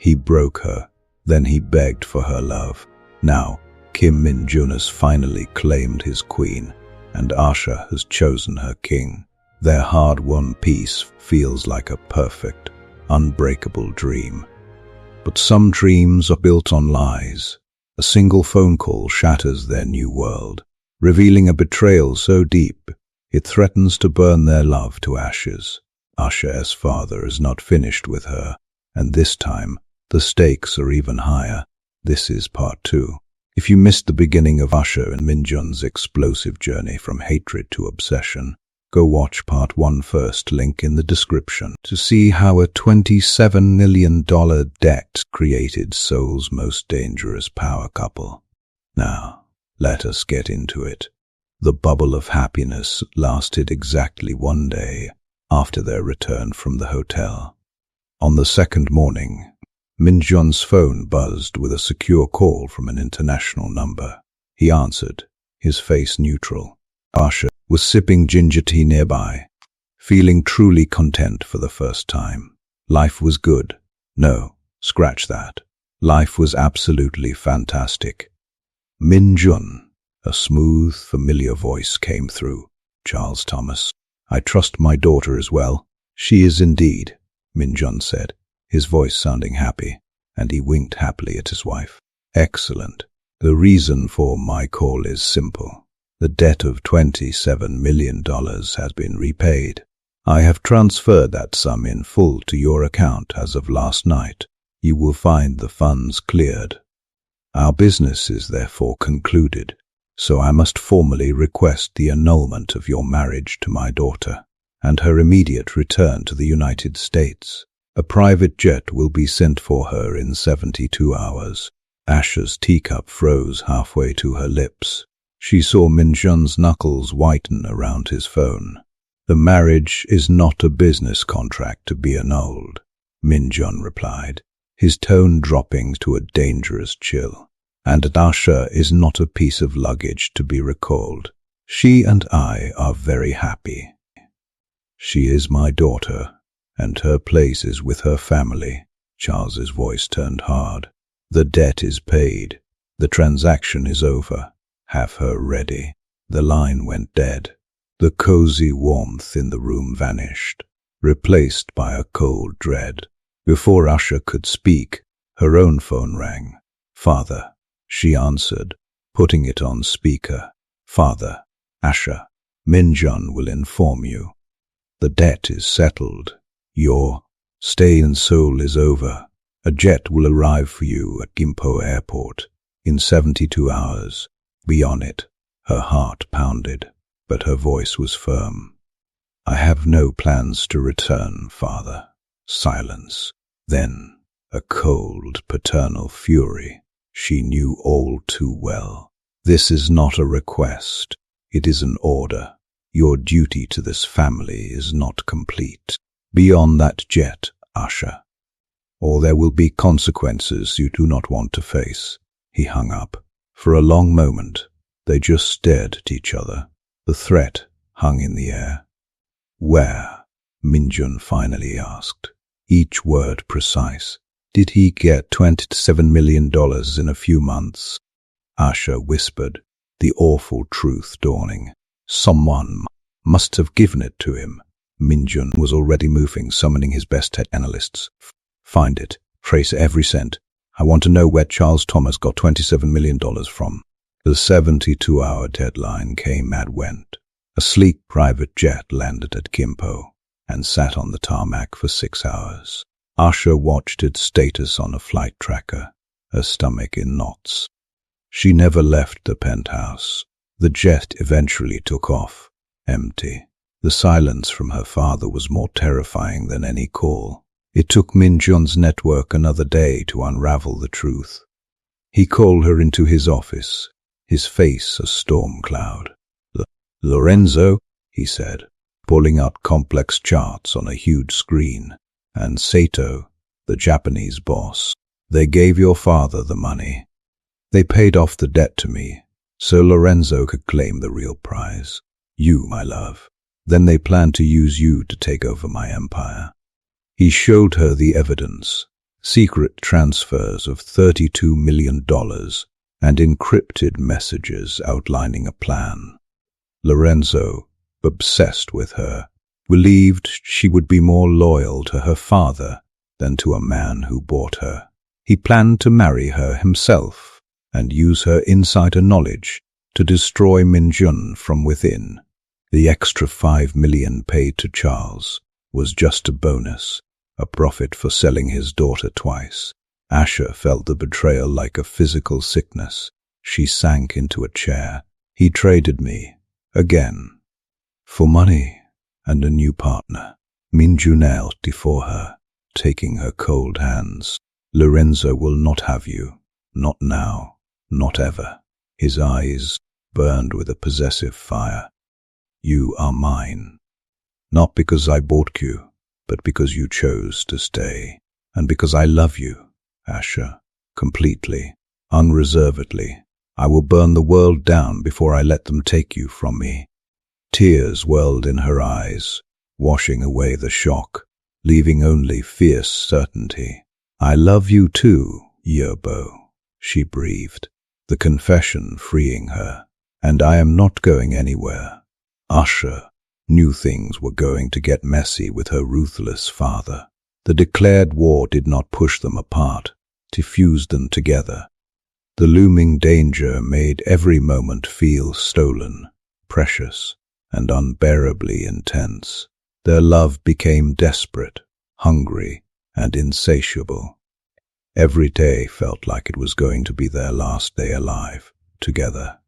He broke her, then he begged for her love. Now, Kim Min-jun has finally claimed his queen, and Asha has chosen her king. Their hard-won peace feels like a perfect, unbreakable dream. But some dreams are built on lies. A single phone call shatters their new world, revealing a betrayal so deep it threatens to burn their love to ashes. Asha's father is not finished with her, and this time the stakes are even higher. This is part 2. If you missed the beginning of Asha and Min-jun's explosive journey from hatred to obsession, go watch part 1 first, link in the description, to see how a $27 million debt created Seoul's most dangerous power couple. Now, let us get into it. The bubble of happiness lasted exactly 1 day after their return from the hotel. On the second morning, Min-jun's phone buzzed with a secure call from an international number. He answered, his face neutral. Asha was sipping ginger tea nearby, feeling truly content for the first time. Life was good. No, scratch that. Life was absolutely fantastic. Min-jun, a smooth, familiar voice came through. Asha Thomas. I trust my daughter as well. She is indeed, Min-jun said, his voice sounding happy, and he winked happily at his wife. Excellent. The reason for my call is simple. The debt of $27 million has been repaid. I have transferred that sum in full to your account as of last night. You will find the funds cleared. Our business is therefore concluded, so I must formally request the annulment of your marriage to my daughter and her immediate return to the United States. A private jet will be sent for her in 72 hours. Asha's teacup froze halfway to her lips. She saw Min-jun's knuckles whiten around his phone. The marriage is not a business contract to be annulled, Min-jun replied, his tone dropping to a dangerous chill. And Asha is not a piece of luggage to be recalled. She and I are very happy. She is my daughter, and her place is with her family. Charles's voice turned hard. The debt is paid. The transaction is over. Have her ready. The line went dead. The cozy warmth in the room vanished, replaced by a cold dread. Before Asha could speak, her own phone rang. Father, she answered, putting it on speaker. Father, Asha, Min-jun will inform you. The debt is settled. Your stay in Seoul is over. A jet will arrive for you at Gimpo Airport in 72 hours. Be on it. Her heart pounded, but her voice was firm. I have no plans to return, Father. Silence. Then a cold, paternal fury. She knew all too well. This is not a request. It is an order. Your duty to this family is not complete. Be on that jet, Asha, or there will be consequences you do not want to face. He hung up. For a long moment, they just stared at each other. The threat hung in the air. Where? Min-jun finally asked, each word precise. Did he get $27 million in a few months? Asha whispered, the awful truth dawning. Someone must have given it to him. Min-jun was already moving, summoning his best tech analysts. Find it. Trace every cent. I want to know where Asha Thomas got $27 million from. The 72-hour deadline came and went. A sleek private jet landed at Gimpo and sat on the tarmac for 6 hours. Asha watched its status on a flight tracker, her stomach in knots. She never left the penthouse. The jet eventually took off, empty. The silence from her father was more terrifying than any call. It took Min-jun's network another day to unravel the truth. He called her into his office, his face a storm cloud. Lorenzo, he said, pulling out complex charts on a huge screen, and Sato, the Japanese boss. They gave your father the money. They paid off the debt to me, so Lorenzo could claim the real prize. You, my love. Then they planned to use you to take over my empire. He showed her the evidence, secret transfers of $32 million, and encrypted messages outlining a plan. Lorenzo, obsessed with her, believed she would be more loyal to her father than to a man who bought her. He planned to marry her himself and use her insider knowledge to destroy Min-jun from within. The extra $5 million paid to Charles was just a bonus, a profit for selling his daughter twice. Asha felt the betrayal like a physical sickness. She sank into a chair. He traded me, again, for money and a new partner. Min-jun knelt before her, taking her cold hands. Lorenzo will not have you. Not now. Not ever. His eyes burned with a possessive fire. You are mine. Not because I bought you, but because you chose to stay. And because I love you, Asha, completely, unreservedly. I will burn the world down before I let them take you from me. Tears welled in her eyes, washing away the shock, leaving only fierce certainty. I love you too, Yerbo, she breathed, the confession freeing her. And I am not going anywhere. Asha knew things were going to get messy with her ruthless father. The declared war did not push them apart, it fused them together. The looming danger made every moment feel stolen, precious, and unbearably intense. Their love became desperate, hungry, and insatiable. Every day felt like it was going to be their last day alive, together.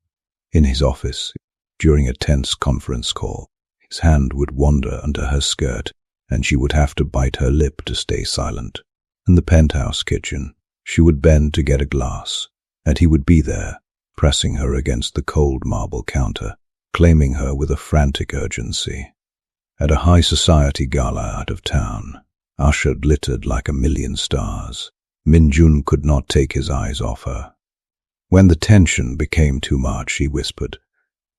In his office, during a tense conference call, his hand would wander under her skirt, and she would have to bite her lip to stay silent. In the penthouse kitchen, she would bend to get a glass, and he would be there, pressing her against the cold marble counter, claiming her with a frantic urgency. At a high society gala out of town, Asha glittered like a million stars. Min-jun could not take his eyes off her. When the tension became too much, he whispered,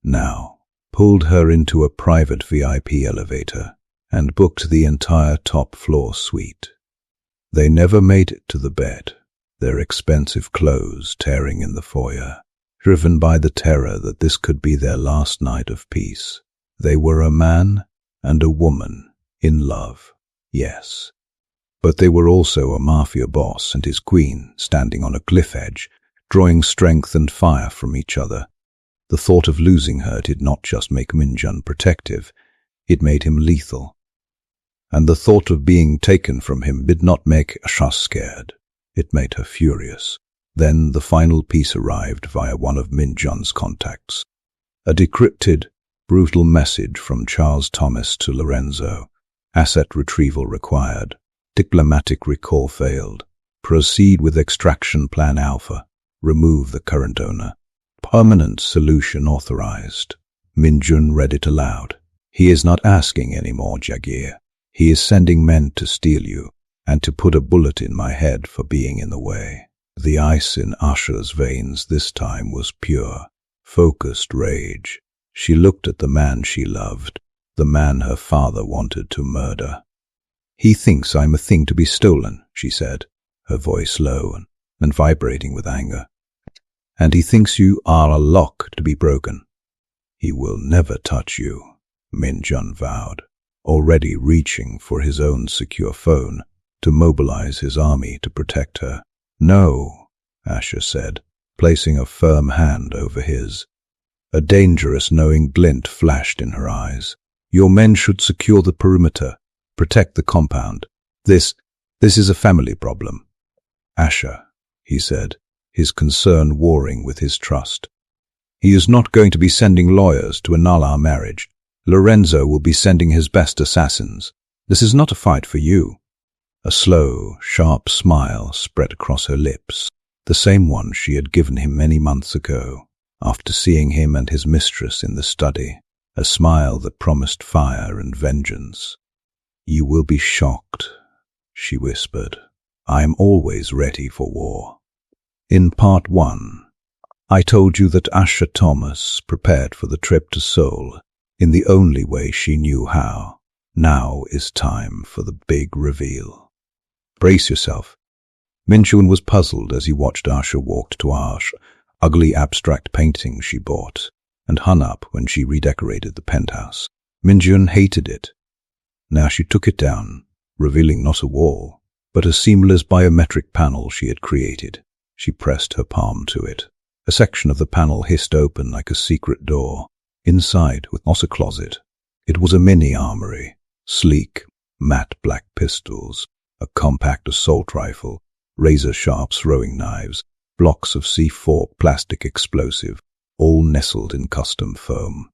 "Now," pulled her into a private VIP elevator, and booked the entire top-floor suite. They never made it to the bed, their expensive clothes tearing in the foyer, driven by the terror that this could be their last night of peace. They were a man and a woman, in love, yes. But they were also a mafia boss and his queen standing on a cliff edge, drawing strength and fire from each other. The thought of losing her did not just make Min-jun protective, it made him lethal. And the thought of being taken from him did not make Asha scared, it made her furious. Then the final piece arrived via one of Min-jun's contacts. A decrypted, brutal message from Asha Thomas to Lorenzo. Asset retrieval required. Diplomatic recall failed. Proceed with extraction plan Alpha. Remove the current owner. Permanent solution authorized. Min-jun read it aloud. He is not asking anymore, Jagier. He is sending men to steal you, and to put a bullet in my head for being in the way. The ice in Asha's veins this time was pure, focused rage. She looked at the man she loved, the man her father wanted to murder. He thinks I'm a thing to be stolen, she said, her voice low and vibrating with anger. And he thinks you are a lock to be broken. He will never touch you, Min-jun vowed, already reaching for his own secure phone to mobilize his army to protect her. No, Asha said, placing a firm hand over his. A dangerous knowing glint flashed in her eyes. Your men should secure the perimeter, protect the compound. This is a family problem. Asha, he said, his concern warring with his trust. He is not going to be sending lawyers to annul our marriage. Lorenzo will be sending his best assassins. This is not a fight for you. A slow, sharp smile spread across her lips, the same one she had given him many months ago, after seeing him and his mistress in the study, a smile that promised fire and vengeance. You will be shocked, she whispered. I am always ready for war. In part 1, I told you that Asha Thomas prepared for the trip to Seoul in the only way she knew how. Now is time for the big reveal. Brace yourself. Min-jun was puzzled as he watched Asha walk to Asha's ugly abstract painting she bought and hung up when she redecorated the penthouse. Min-jun hated it. Now she took it down, revealing not a wall, but a seamless biometric panel she had created. She pressed her palm to it. A section of the panel hissed open like a secret door. Inside was a closet. It was a mini armory, sleek, matte black pistols, a compact assault rifle, razor-sharp throwing knives, blocks of C4 plastic explosive, all nestled in custom foam.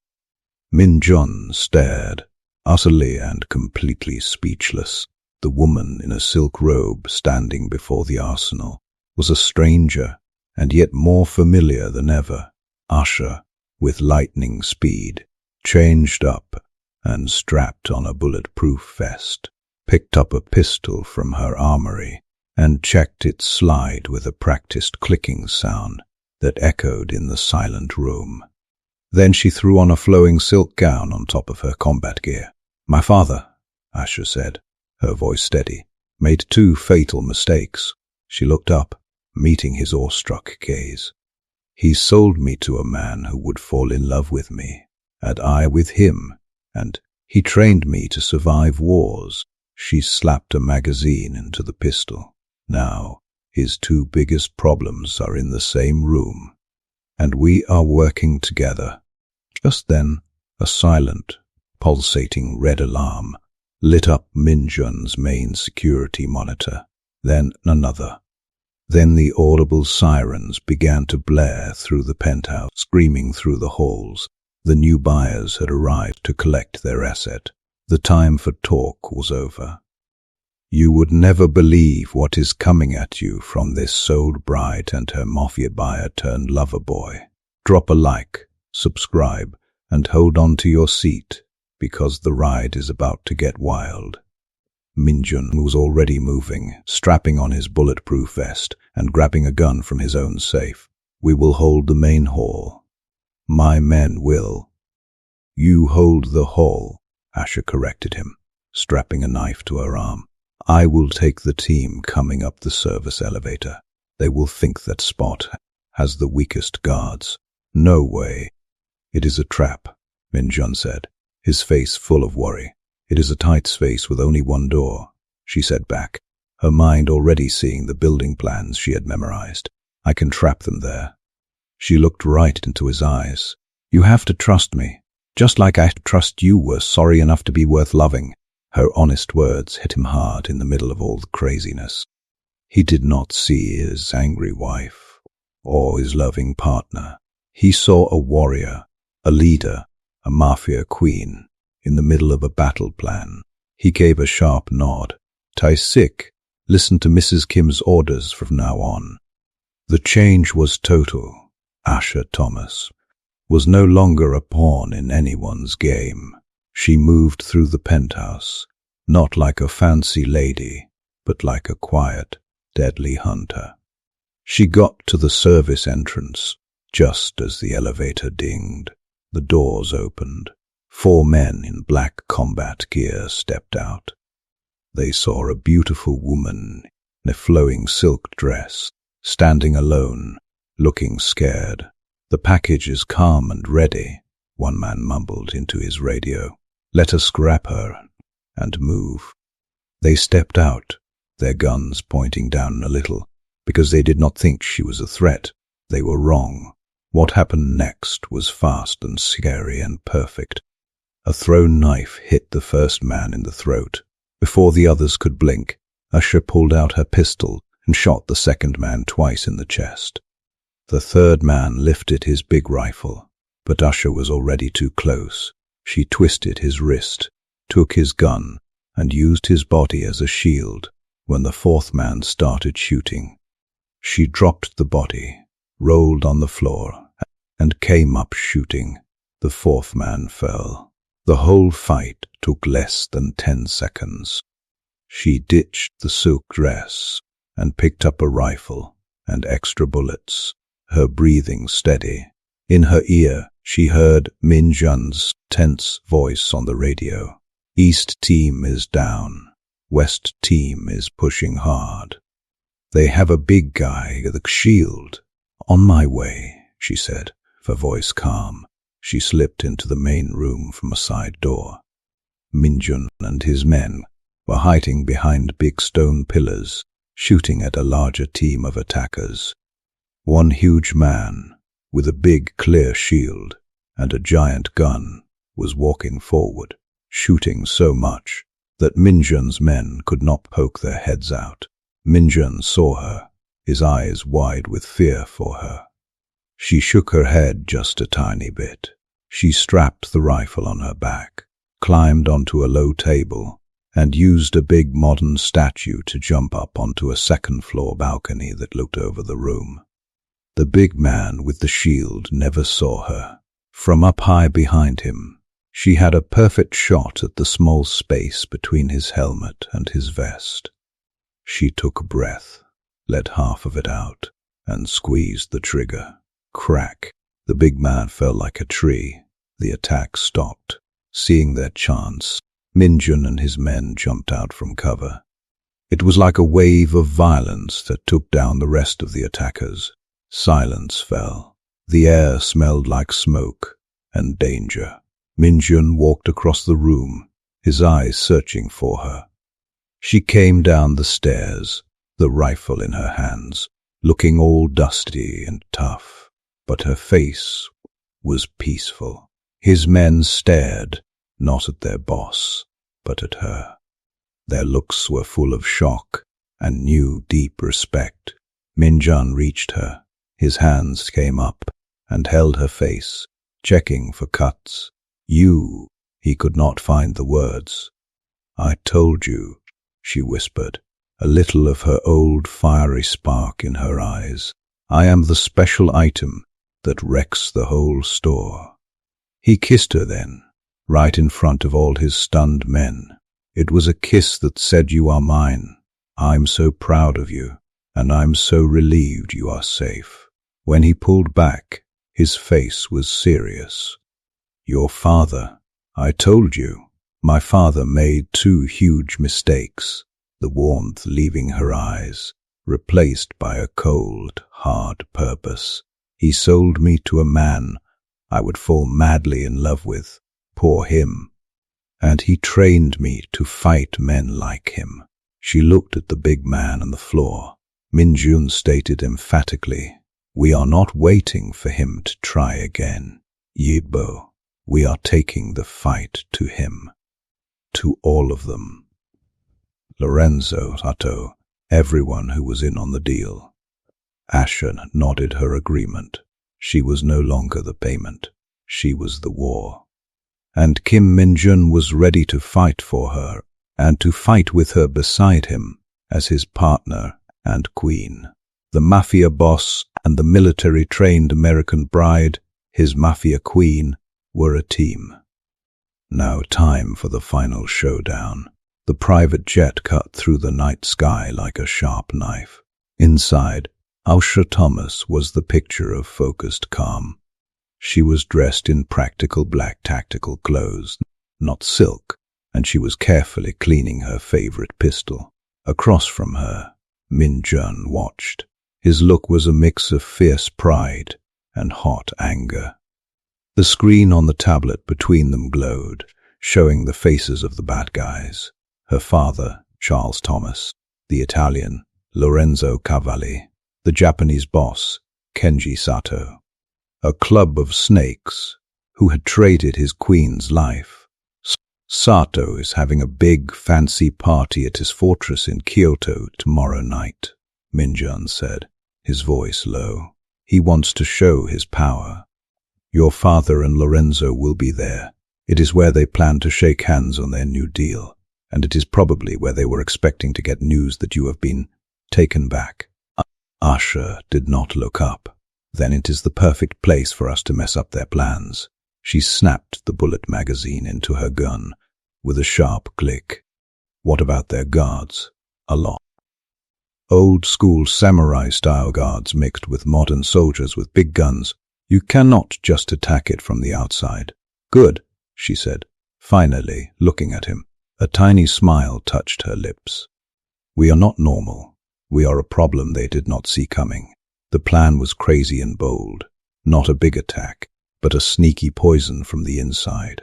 Min-jun stared, utterly and completely speechless. The woman in a silk robe standing before the arsenal was a stranger, and yet more familiar than ever. Asha, with lightning speed, changed up and strapped on a bulletproof vest, picked up a pistol from her armory, and checked its slide with a practiced clicking sound that echoed in the silent room. Then she threw on a flowing silk gown on top of her combat gear. "My father," Asha said, her voice steady, "made 2 fatal mistakes." She looked up, meeting his awestruck gaze. "He sold me to a man who would fall in love with me, and I with him, and he trained me to survive wars." She slapped a magazine into the pistol. "Now, his 2 biggest problems are in the same room, and we are working together." Just then, a silent, pulsating red alarm lit up Min-jun's main security monitor. Then another. Then the audible sirens began to blare through the penthouse, screaming through the halls. The new buyers had arrived to collect their asset. The time for talk was over. "You would never believe what is coming at you from this Seoul bride and her Mafia buyer turned lover boy. Drop a like, subscribe, and hold on to your seat, because the ride is about to get wild." Min-jun was already moving, strapping on his bulletproof vest and grabbing a gun from his own safe. "We will hold the main hall. My men will." "You hold the hall," Asha corrected him, strapping a knife to her arm. "I will take the team coming up the service elevator. They will think that spot has the weakest guards." "No way." "It is a trap," Min-jun said, his face full of worry. "It is a tight space with only one door," she said back, her mind already seeing the building plans she had memorized. "I can trap them there." She looked right into his eyes. "You have to trust me, just like I trust you were sorry enough to be worth loving." Her honest words hit him hard in the middle of all the craziness. He did not see his angry wife or his loving partner. He saw a warrior, a leader, a Mafia queen, in the middle of a battle plan. He gave a sharp nod. "Tae-sik, listen to Mrs. Kim's orders from now on." The change was total. Asha Thomas was no longer a pawn in anyone's game. She moved through the penthouse, not like a fancy lady, but like a quiet, deadly hunter. She got to the service entrance just as the elevator dinged. The doors opened. 4 men in black combat gear stepped out. They saw a beautiful woman in a flowing silk dress, standing alone, looking scared. "The package is calm and ready," one man mumbled into his radio. "Let us grab her and move." They stepped out, their guns pointing down a little, because they did not think she was a threat. They were wrong. What happened next was fast and scary and perfect. A thrown knife hit the first man in the throat. Before the others could blink, Asha pulled out her pistol and shot the second man twice in the chest. The third man lifted his big rifle, but Asha was already too close. She twisted his wrist, took his gun, and used his body as a shield when the 4th man started shooting. She dropped the body, rolled on the floor, and came up shooting. The 4th man fell. The whole fight took less than 10 seconds. She ditched the silk dress and picked up a rifle and extra bullets, her breathing steady. In her ear, she heard Min-jun's tense voice on the radio. "East team is down. West team is pushing hard." They have a big guy with a shield. On my way, she said, her voice calm. She slipped into the main room from a side door. Min-jun and his men were hiding behind big stone pillars, shooting at a larger team of attackers. One huge man, with a big clear shield and a giant gun, was walking forward, shooting so much that Min-jun's men could not poke their heads out. Min-jun saw her, his eyes wide with fear for her. She shook her head just a tiny bit. She strapped the rifle on her back, climbed onto a low table, and used a big modern statue to jump up onto a second-floor balcony that looked over the room. The big man with the shield never saw her. From up high behind him, she had a perfect shot at the small space between his helmet and his vest. She took a breath, let half of it out, and squeezed the trigger. Crack! The big man fell like a tree. The attack stopped. Seeing their chance, Min-jun and his men jumped out from cover. It was like a wave of violence that took down the rest of the attackers. Silence fell. The air smelled like smoke and danger. Min-jun walked across the room, his eyes searching for her. She came down the stairs, the rifle in her hands, looking all dusty and tough, but her face was peaceful. His men stared, not at their boss, but at her. Their looks were full of shock and new, deep respect. Min-jun reached her. His hands came up and held her face, checking for cuts. "You," he could not find the words. "I told you," she whispered, a little of her old fiery spark in her eyes. "I am the special item that wrecks the whole store." He kissed her then, right in front of all his stunned men. It was a kiss that said, "You are mine. I'm so proud of you, and I'm so relieved you are safe." When he pulled back, his face was serious. "Your father, I told you. My father made 2 huge mistakes," the warmth leaving her eyes, replaced by a cold, hard purpose. "He sold me to a man I would fall madly in love with, poor him. And he trained me to fight men like him." She looked at the big man on the floor. Min-jun stated emphatically, "We are not waiting for him to try again. Yibo, we are taking the fight to him. To all of them. Lorenzo, Sato, everyone who was in on the deal." Asha nodded her agreement. She was no longer the payment. She was the war. And Kim Min-jun was ready to fight for her, and to fight with her beside him as his partner and queen. The Mafia boss and the military-trained American bride, his Mafia queen, were a team. Now time for the final showdown. The private jet cut through the night sky like a sharp knife. Inside, Asha Thomas was the picture of focused calm. She was dressed in practical black tactical clothes, not silk, and she was carefully cleaning her favorite pistol. Across from her, Min-jun watched. His look was a mix of fierce pride and hot anger. The screen on the tablet between them glowed, showing the faces of the bad guys. Her father, Charles Thomas, the Italian, Lorenzo Cavalli, the Japanese boss, Kenji Sato. A club of snakes who had traded his queen's life. "Sato is having a big, fancy party at his fortress in Kyoto tomorrow night," Min-jun said, his voice low. "He wants to show his power. Your father and Lorenzo will be there. It is where they plan to shake hands on their new deal, and it is probably where they were expecting to get news that you have been taken back." Asha did not look up. "Then it is the perfect place for us to mess up their plans." She snapped the bullet magazine into her gun with a sharp click. "What about their guards?" "A lot. Old-school samurai-style guards mixed with modern soldiers with big guns. You cannot just attack it from the outside." "Good," she said, finally looking at him. A tiny smile touched her lips. "We are not normal. We are a problem they did not see coming. The plan was crazy and bold. Not a big attack, but a sneaky poison from the inside.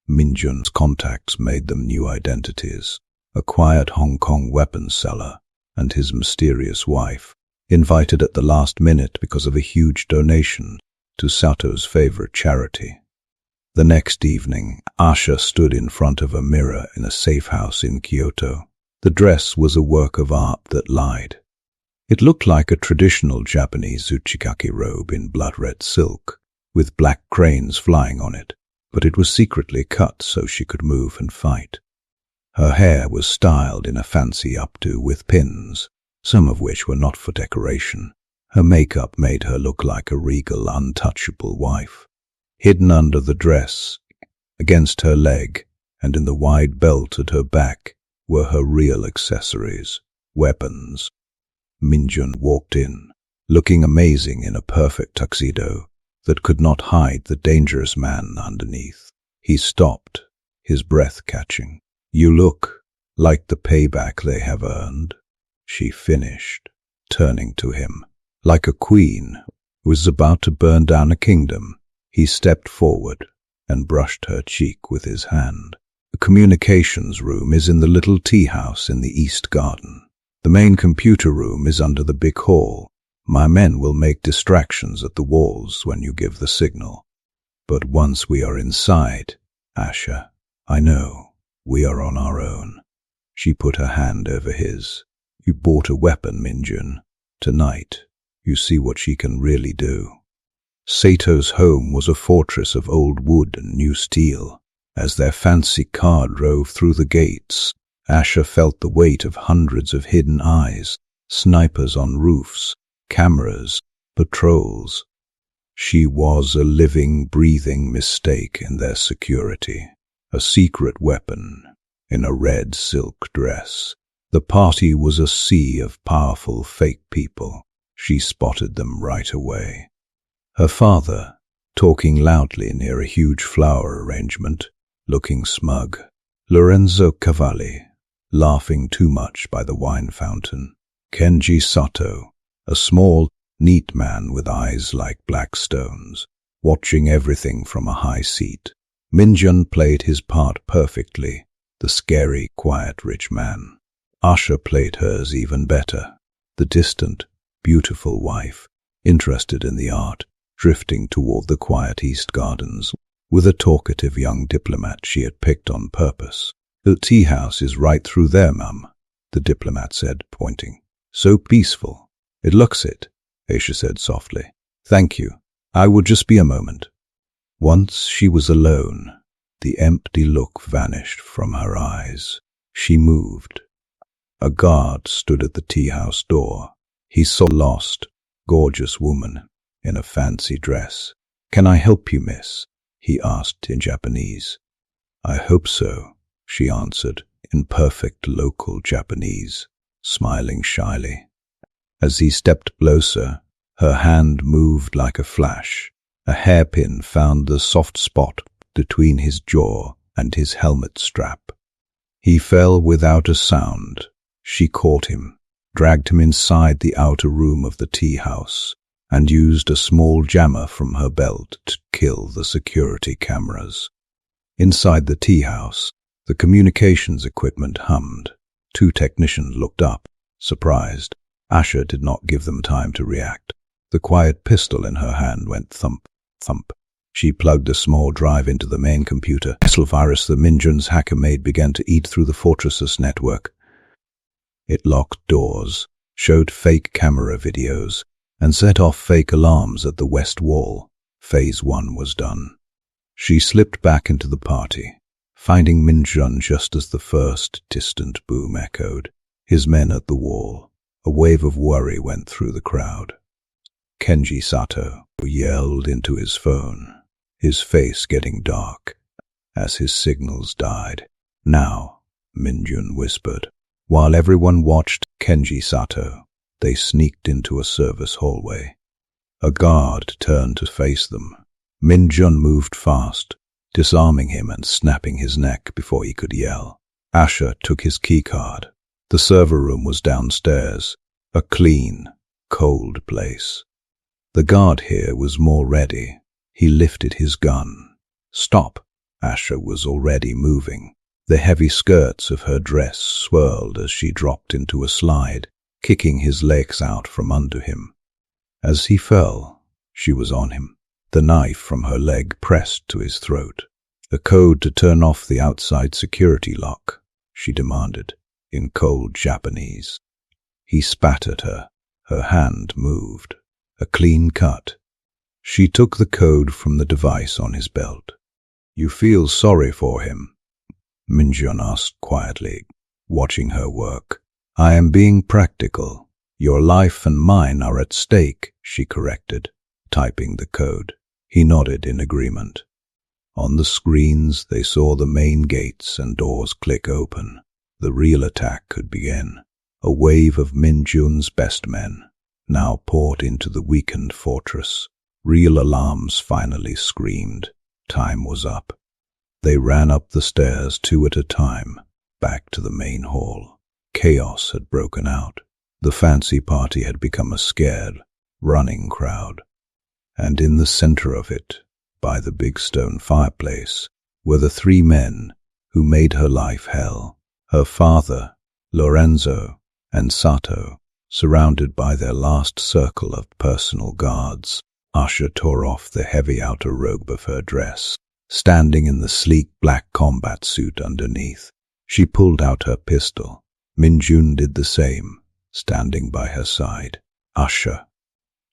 Min-jun's contacts made them new identities. A quiet Hong Kong weapons seller and his mysterious wife, invited at the last minute because of a huge donation to Sato's favorite charity. The next evening, Asha stood in front of a mirror in a safe house in Kyoto. The dress was a work of art that lied. It looked like a traditional Japanese uchikaki robe in blood-red silk, with black cranes flying on it, but it was secretly cut so she could move and fight. Her hair was styled in a fancy updo with pins, some of which were not for decoration. Her makeup made her look like a regal, untouchable wife. Hidden under the dress, against her leg, and in the wide belt at her back, were her real accessories, weapons. Min-jun walked in, looking amazing in a perfect tuxedo that could not hide the dangerous man underneath. He stopped, his breath catching. "You look like the payback they have earned," she finished, turning to him. Like a queen who was about to burn down a kingdom, he stepped forward and brushed her cheek with his hand. "The communications room is in the little tea house in the East Garden. The main computer room is under the big hall. My men will make distractions at the walls when you give the signal. But once we are inside, Asha, I know we are on our own." She put her hand over his. "You bought a weapon, Min-jun. Tonight, you see what she can really do." Sato's home was a fortress of old wood and new steel. As their fancy car drove through the gates, Asha felt the weight of hundreds of hidden eyes, snipers on roofs, cameras, patrols. She was a living, breathing mistake in their security. A secret weapon in a red silk dress. The party was a sea of powerful fake people. She spotted them right away. Her father, talking loudly near a huge flower arrangement, looking smug. Lorenzo Cavalli, laughing too much by the wine fountain. Kenji Sato, a small, neat man with eyes like black stones, watching everything from a high seat. Min-jun played his part perfectly, the scary, quiet, rich man. Asha played hers even better, the distant, beautiful wife, interested in the art, drifting toward the quiet East Gardens, with a talkative young diplomat she had picked on purpose. "The tea house is right through there, ma'am," the diplomat said, pointing. "So peaceful." "It looks it," Asha said softly. "Thank you. I will just be a moment." Once she was alone, the empty look vanished from her eyes. She moved. A guard stood at the tea house door. He saw a lost, gorgeous woman in a fancy dress. "Can I help you, miss?" he asked in Japanese. "I hope so," she answered in perfect local Japanese, smiling shyly. As he stepped closer, her hand moved like a flash. A hairpin found the soft spot between his jaw and his helmet strap. He fell without a sound. She caught him, dragged him inside the outer room of the tea house, and used a small jammer from her belt to kill the security cameras. Inside the tea house, the communications equipment hummed. 2 technicians looked up, surprised. Asha did not give them time to react. The quiet pistol in her hand went thump, thump. She plugged a small drive into the main computer. The virus the Min-jun's hacker made began to eat through the fortress's network. It locked doors, showed fake camera videos, and set off fake alarms at the west wall. Phase 1 was done. She slipped back into the party, finding Min-jun just as the first distant boom echoed. His men at the wall. A wave of worry went through the crowd. Kenji Sato yelled into his phone, his face getting dark as his signals died. "Now," Min-jun whispered. While everyone watched Kenji Sato, they sneaked into a service hallway. A guard turned to face them. Min-jun moved fast, disarming him and snapping his neck before he could yell. Asha took his keycard. The server room was downstairs, A clean, cold place. The guard here was more ready. He lifted his gun. Stop! Asha was already moving. The heavy skirts of her dress swirled as she dropped into a slide, kicking his legs out from under him. As he fell, she was on him, the knife from her leg pressed to his throat. "A code to turn off the outside security lock," she demanded, in cold Japanese. He spat at her. Her hand moved. A clean cut. She took the code from the device on his belt. "You feel sorry for him?" Min-jun asked quietly, watching her work. "I am being practical. Your life and mine are at stake," she corrected, typing the code. He nodded in agreement. On the screens they saw the main gates and doors click open. The real attack could begin. A wave of Min-jun's best men now poured into the weakened fortress. Real alarms finally screamed. Time was up. They ran up the stairs 2 at a time, back to the main hall. Chaos had broken out. The fancy party had become a scared, running crowd. And in the center of it, by the big stone fireplace, were the 3 men who made her life hell. Her father, Lorenzo, and Sato, surrounded by their last circle of personal guards. Asha tore off the heavy outer robe of her dress, standing in the sleek black combat suit underneath. She pulled out her pistol. Min-jun did the same, standing by her side. "Asha."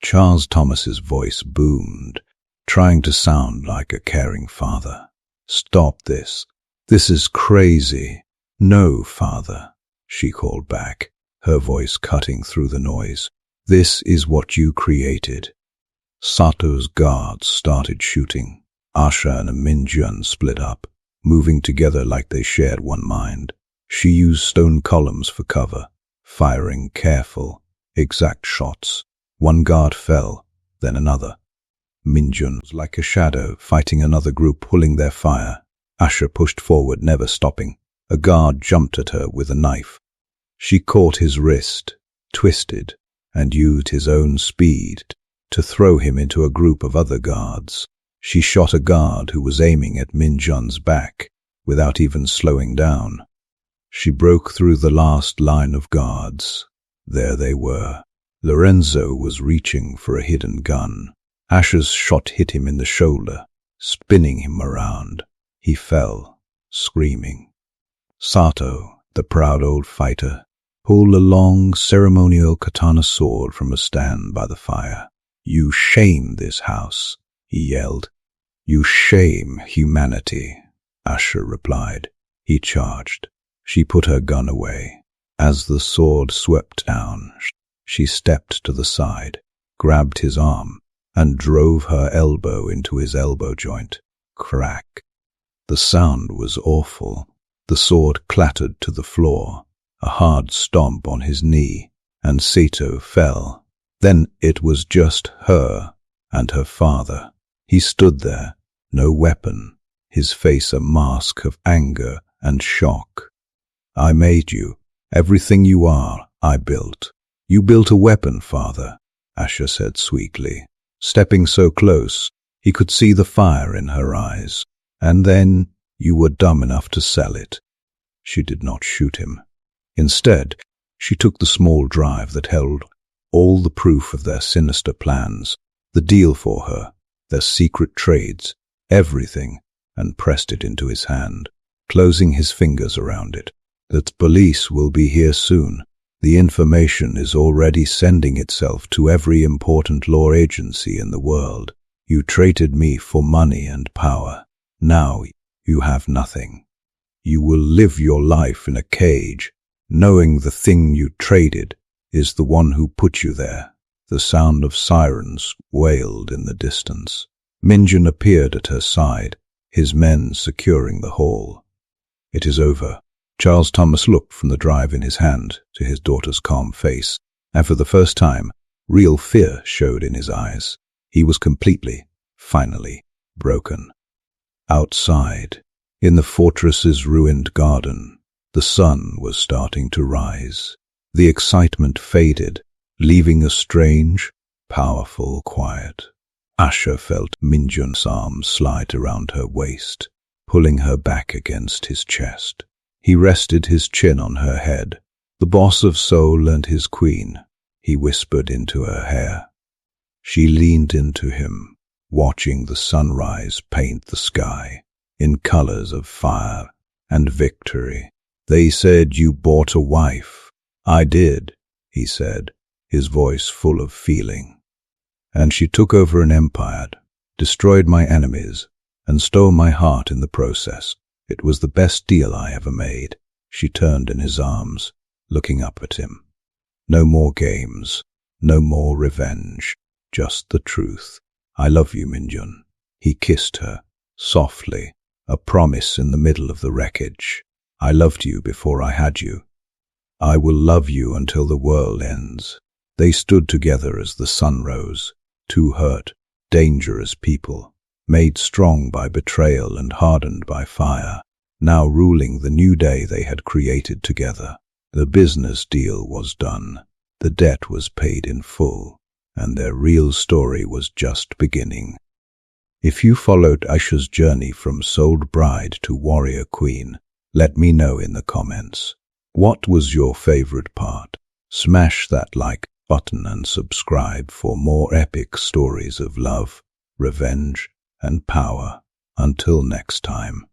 Charles Thomas's voice boomed, trying to sound like a caring father. "Stop this. This is crazy." "No, father," she called back, her voice cutting through the noise. "This is what you created." Sato's guards started shooting. Asha and Min-jun split up, moving together like they shared one mind. She used stone columns for cover, firing careful, exact shots. One guard fell, then another. Min-jun was like a shadow, fighting another group, pulling their fire. Asha pushed forward, never stopping. A guard jumped at her with a knife. She caught his wrist, twisted, and used his own speed to throw him into a group of other guards. She shot a guard who was aiming at Min-jun's back, without even slowing down. She broke through the last line of guards. There they were. Lorenzo was reaching for a hidden gun. Asha's shot hit him in the shoulder, spinning him around. He fell, screaming. Sato, the proud old fighter, pulled a long ceremonial katana sword from a stand by the fire. "You shame this house," he yelled. "You shame humanity," Asha replied. He charged. She put her gun away. As the sword swept down, she stepped to the side, grabbed his arm, and drove her elbow into his elbow joint. Crack. The sound was awful. The sword clattered to the floor, a hard stomp on his knee, and Sato fell. Then it was just her and her father. He stood there, no weapon, his face a mask of anger and shock. "I made you. Everything you are, I built." "You built a weapon, father," Asha said sweetly. Stepping so close, he could see the fire in her eyes. "And then you were dumb enough to sell it." She did not shoot him. Instead, she took the small drive that held all the proof of their sinister plans, the deal for her, their secret trades, everything, and pressed it into his hand, closing his fingers around it. "The police will be here soon. The information is already sending itself to every important law agency in the world. You traded me for money and power. Now you have nothing. You will live your life in a cage, knowing the thing you traded is the one who put you there." The sound of sirens wailed in the distance. Min-jun appeared at her side, his men securing the hall. "It is over." Charles Thomas looked from the drive in his hand to his daughter's calm face, and for the first time, real fear showed in his eyes. He was completely, finally, broken. Outside, in the fortress's ruined garden, the sun was starting to rise. The excitement faded, leaving a strange, powerful quiet. Asha felt Min-jun's arms slide around her waist, pulling her back against his chest. He rested his chin on her head. The boss of Seoul and his queen, he whispered into her hair. She leaned into him, watching the sunrise paint the sky in colors of fire and victory. They said you bought a wife. I did, he said, his voice full of feeling. And she took over an empire, destroyed my enemies, and stole my heart in the process. It was the best deal I ever made. She turned in his arms, looking up at him. No more games, no more revenge, just the truth. I love you, Min-jun. He kissed her, softly, a promise in the middle of the wreckage. I loved you before I had you. I will love you until the world ends. They stood together as the sun rose, two hurt, dangerous people, made strong by betrayal and hardened by fire, now ruling the new day they had created together. The business deal was done, the debt was paid in full, and their real story was just beginning. If you followed Asha's journey from souled bride to warrior queen, let me know in the comments. What was your favorite part? Smash that like button and subscribe for more epic stories of love, revenge, and power. Until next time.